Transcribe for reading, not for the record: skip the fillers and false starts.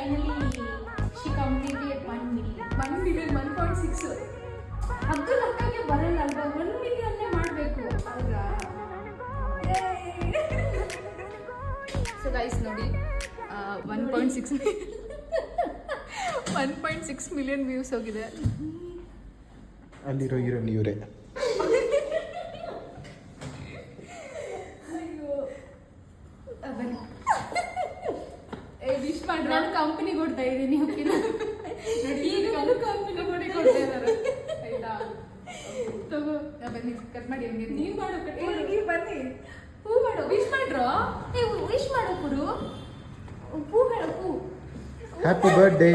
Finally she completed 1 million. 1 million 1.6 ಅದು ಲೆಕ್ಕಕ್ಕೆ ಬರಲ್ಲ ಅಲ್ವಾ. 1 million ಮಾಡಬೇಕು ಹೌದಾ. ಸೊ ಗೈಸ್ ನೋಡಿ 1.6 ಮಿಲಿಯನ್ ವ್ಯೂಸ್ ಹೋಗಿದೆ. ಅಲ್ಲಿರೋ ಹೀರೋಯಿನ್ ಇವರೇ. ವಿಶ್ ಮಾಡಿ ನಾನು ಕಂಪನಿ ಕೊಡ್ತಾ ಇದ್ದೀನಿ. ಈಗ ಕಂಪನಿ ಕೊಡ್ತಾ ಇದ್ದಾರೆ ಆಯ್ತಾ. ತಗೋ ಬನ್ನಿ ಕಟ್ ಮಾಡಿ. ಹಂಗೆ ನೀವು ಮಾಡೋ ನೀವು ಬನ್ನಿ. ಹೂ ಮಾಡೋ ವಿಶ್ ಮಾಡ್ರೋ. ವಿಶ್ ಮಾಡೋ ಕುರು. ಹೂ ಹೇಳೋ ಹೂ. Happy birthday.